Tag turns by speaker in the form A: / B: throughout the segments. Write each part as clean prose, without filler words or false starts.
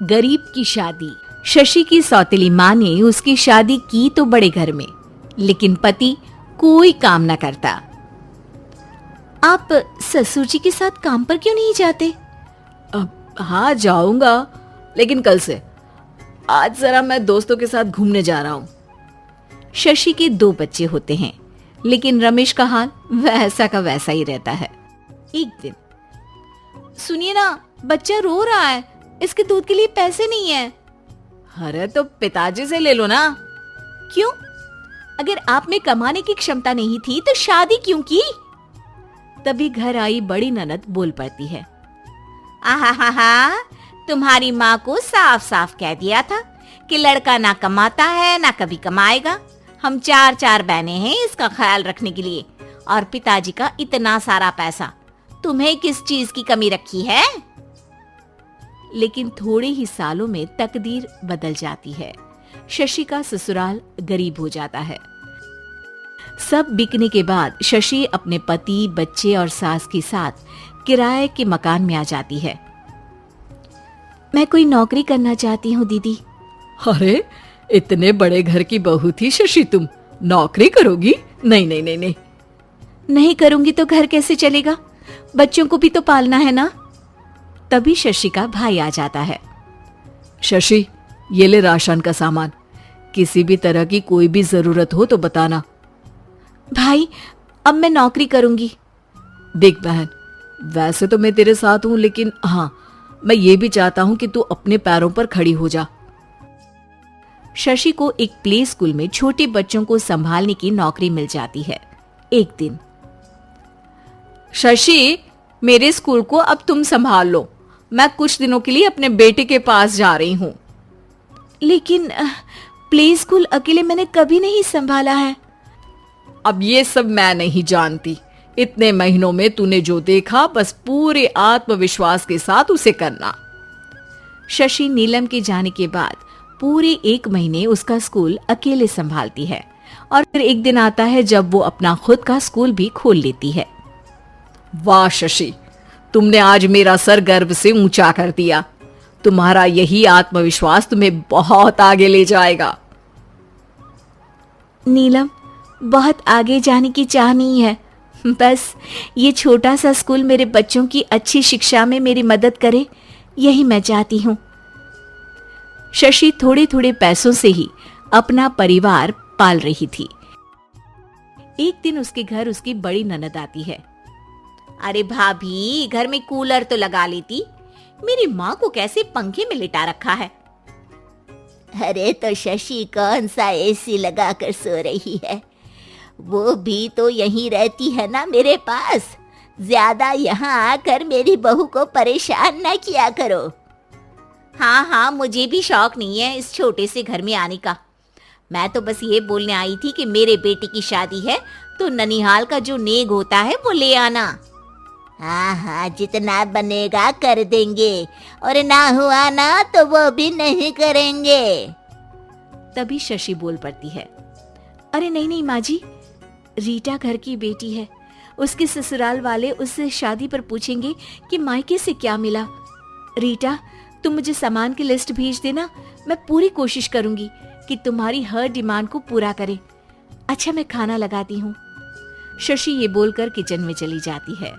A: गरीब की शादी। शशि की सौतेली माँ ने उसकी शादी की तो बड़े घर में, लेकिन पति कोई काम न करता। आप ससुर जी के साथ काम पर क्यों नहीं जाते?
B: हाँ जाऊंगा, लेकिन कल से। आज जरा मैं दोस्तों के साथ घूमने जा रहा हूँ।
A: शशि के 2 बच्चे होते हैं, लेकिन रमेश का हाल वैसा का वैसा ही रहता है। एक दिन, सुनिए ना, बच्चा रो रहा है, इसके दूध के लिए पैसे नहीं है।
B: अरे तो पिताजी से ले लो ना।
A: क्यों? अगर आप में कमाने की क्षमता नहीं थी तो शादी क्यों की? तभी घर आई बड़ी ननद बोल पड़ती है, आहा, तुम्हारी माँ को साफ साफ कह दिया था कि लड़का ना कमाता है ना कभी कमाएगा। हम 4 बहनें हैं इसका ख्याल रखने के लिए, और पिताजी का इतना सारा पैसा, तुम्हें किस चीज की कमी रखी है? लेकिन थोड़े ही सालों में तकदीर बदल जाती है। शशि का ससुराल गरीब हो जाता है। सब बिकने के बाद शशि अपने पति, बच्चे और सास के साथ किराए के मकान में आ जाती है। मैं कोई नौकरी करना चाहती हूँ दीदी।
B: अरे इतने बड़े घर की बहू थी शशि, तुम नौकरी करोगी? नहीं नहीं नहीं नहीं।
A: नहीं करूंगी तो घर कैसे चलेगा? बच्चों को भी तो पालना है ना। तभी शशि का भाई आ जाता है।
B: शशि, ये ले राशन का सामान, किसी भी तरह की कोई भी जरूरत हो तो बताना।
A: भाई, अब मैं नौकरी करूंगी।
B: देख बहन, वैसे तो मैं तेरे साथ हूं, लेकिन हाँ, मैं ये भी चाहता हूं कि तू अपने पैरों पर खड़ी हो जा।
A: शशि को एक प्ले स्कूल में छोटे बच्चों को संभालने की नौकरी मिल जाती है। एक दिन,
B: शशि, मेरे स्कूल को अब तुम संभाल लो, मैं कुछ दिनों के लिए अपने बेटे के पास जा रही हूँ।
A: लेकिन प्ले स्कूल अकेले मैंने कभी नहीं संभाला है।
B: अब ये सब मैं नहीं जानती। इतने महीनों में तूने जो देखा, बस पूरे आत्मविश्वास के साथ उसे करना।
A: शशि नीलम के जाने के बाद पूरे 1 महीने उसका स्कूल अकेले संभालती है, और फिर एक दिन आता है जब वो अपना खुद का स्कूल भी खोल लेती है।
B: वाह शशि, तुमने आज मेरा सर गर्व से ऊंचा कर दिया। तुम्हारा यही आत्मविश्वास तुम्हें बहुत आगे ले जाएगा।
A: नीलम, बहुत आगे जाने की चाह नहीं है, बस ये छोटा सा स्कूल मेरे बच्चों की अच्छी शिक्षा में मेरी मदद करे, यही मैं चाहती हूँ। शशि थोड़े थोड़े पैसों से ही अपना परिवार पाल रही थी। एक दिन उसके घर उसकी बड़ी ननद आती है। अरे भाभी, घर में कूलर तो लगा लेती, मेरी माँ को कैसे पंखे में लिटा रखा है?
C: अरे तो शशि कौन सा एसी लगा कर सो रही है? वो भी तो यहीं रहती है ना मेरे पास। ज्यादा यहाँ आकर मेरी बहू को परेशान न किया करो।
A: हाँ, मुझे भी शौक नहीं है इस छोटे से घर में आने का। मैं तो बस ये बोलने आई थी कि मेरे बेटे की शादी है तो ननिहाल का जो नेग होता है वो ले आना।
C: हाँ, जितना बनेगा कर देंगे, और ना हुआ ना तो वो भी नहीं करेंगे।
A: तभी शशि बोल पड़ती है, अरे नहीं माँ जी, रीटा घर की बेटी है, उसके ससुराल वाले उससे शादी पर पूछेंगे कि मायके से क्या मिला। रीटा, तुम मुझे सामान की लिस्ट भेज देना, मैं पूरी कोशिश करूंगी कि तुम्हारी हर डिमांड को पूरा करें। अच्छा, मैं खाना लगाती हूँ। शशि ये बोलकर किचन में चली जाती है।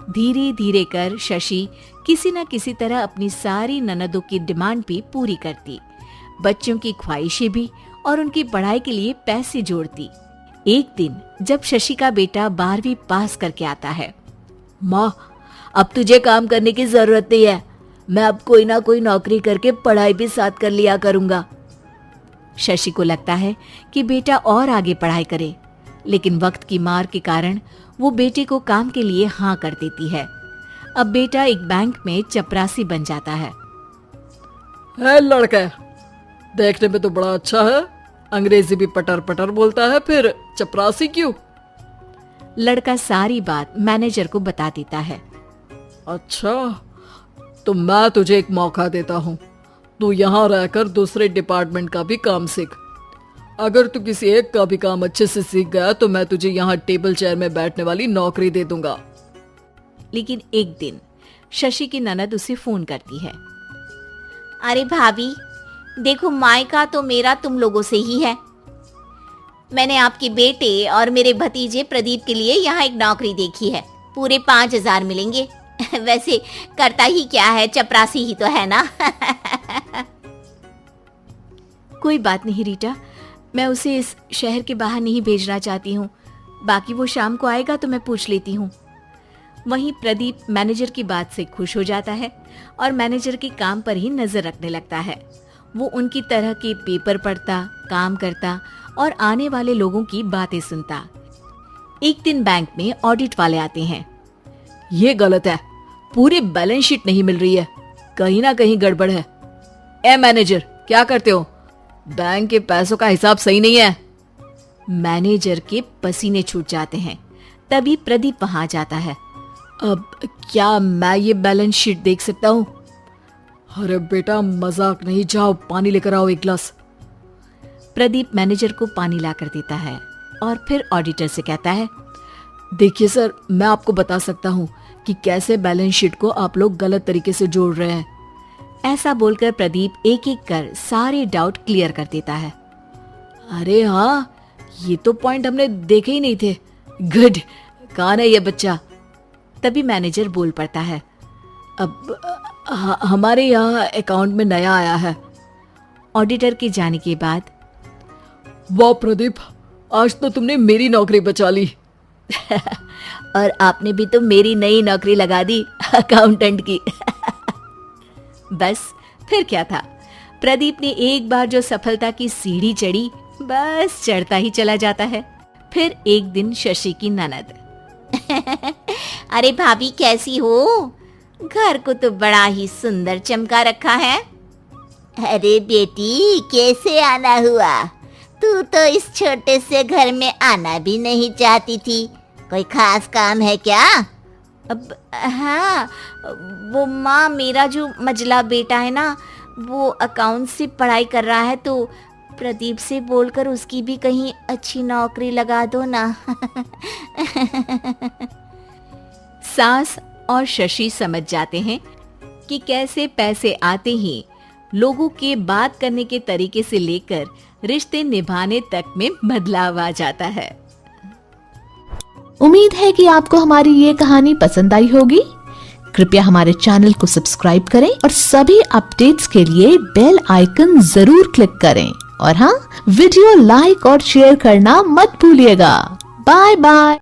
A: धीरे धीरे कर शशि किसी न किसी तरह अपनी सारी ननदों की डिमांड भी पूरी करती, बच्चों की ख्वाहिशें भी, और उनकी पढ़ाई के लिए पैसे जोड़ती। एक दिन जब शशि का बेटा 12वीं पास करके आता है,
B: माँ, अब तुझे काम करने की जरूरत नहीं है, मैं अब कोई ना कोई नौकरी करके पढ़ाई भी साथ कर लिया करूंगा।
A: शशि को लगता है कि बेटा और आगे पढ़ाई करे, लेकिन वक्त की मार के कारण वो बेटे को काम के लिए हाँ कर देती है। अब बेटा एक बैंक में चपरासी बन जाता है।
B: लड़का देखने में तो बड़ा अच्छा है, अंग्रेजी भी पटर पटर बोलता है, फिर चपरासी क्यों?
A: लड़का सारी बात मैनेजर को बता देता है।
B: अच्छा, तो मैं तुझे एक मौका देता हूँ, तू यहाँ रहकर दूसरे डिपार्टमेंट का भी काम सीख। अगर तू किसी एक का भी काम अच्छे से सीख गया तो मैं तुझे यहाँ टेबल चेयर में बैठने वाली नौकरी दे दूंगा।
A: लेकिन एक दिन शशि की ननद उसे फोन करती है।
C: अरे भाभी, देखो मायका तो मेरा तुम लोगों से ही है। मैंने आपके बेटे और मेरे भतीजे प्रदीप के लिए यहाँ एक नौकरी देखी है, पूरे 5,000 मिलेंगे। वैसे करता ही क्या है, चपरासी ही तो है ना।
A: कोई बात नहीं रीटा, मैं उसे इस शहर के बाहर नहीं भेजना चाहती हूँ। बाकी वो शाम को आएगा तो मैं पूछ लेती हूँ। वहीं प्रदीप मैनेजर की बात से खुश हो जाता है और मैनेजर के काम पर ही नजर रखने लगता है। वो उनकी तरह के पेपर पढ़ता, काम करता और आने वाले लोगों की बातें सुनता। एक दिन बैंक में ऑडिट वाले आते हैं।
B: ये गलत है, पूरी बैलेंस शीट नहीं मिल रही है, कहीं ना कहीं गड़बड़ है। ए मैनेजर, क्या करते हो? बैंक के पैसों का हिसाब सही नहीं है।
A: मैनेजर के पसीने छूट जाते हैं। तभी प्रदीप वहां जाता है।
B: अब क्या मैं ये बैलेंस शीट देख सकता हूँ? अरे बेटा मजाक नहीं, जाओ पानी लेकर आओ एक गिलास।
A: प्रदीप मैनेजर को पानी लाकर देता है और फिर ऑडिटर से कहता है,
B: देखिए सर, मैं आपको बता सकता हूँ कि कैसे बैलेंस शीट को आप लोग गलत तरीके से जोड़ रहे हैं।
A: ऐसा बोलकर प्रदीप एक एक कर सारे डाउट क्लियर कर देता है।
B: अरे हाँ, ये तो पॉइंट हमने देखे ही नहीं थे। गुड, कौन है ये बच्चा?
A: तभी मैनेजर बोल पड़ता है,
B: अब हमारे यहाँ अकाउंट में नया आया है।
A: ऑडिटर के जाने के बाद,
B: वाह प्रदीप, आज तो तुमने मेरी नौकरी बचा ली।
C: और आपने भी तो मेरी नई नौकरी लगा दी, अकाउंटेंट की।
A: बस फिर क्या था, प्रदीप ने एक बार जो सफलता की सीढ़ी चढ़ी, बस चढ़ता ही चला जाता है। फिर एक दिन शशि की ननद,
C: अरे भाभी कैसी हो? घर को तो बड़ा ही सुंदर चमका रखा है। अरे बेटी, कैसे आना हुआ? तू तो इस छोटे से घर में आना भी नहीं चाहती थी, कोई खास काम है क्या?
A: अब हाँ, वो माँ, मेरा जो मजला बेटा है ना, वो अकाउंट से पढ़ाई कर रहा है, तो प्रदीप से बोलकर उसकी भी कहीं अच्छी नौकरी लगा दो ना। सास और शशि समझ जाते हैं कि कैसे पैसे आते ही लोगों के बात करने के तरीके से लेकर रिश्ते निभाने तक में बदलाव आ जाता है।
D: उम्मीद है कि आपको हमारी ये कहानी पसंद आई होगी। कृपया हमारे चैनल को सब्सक्राइब करें और सभी अपडेट्स के लिए बेल आइकन जरूर क्लिक करें। और हाँ, वीडियो लाइक और शेयर करना मत भूलिएगा। Bye bye.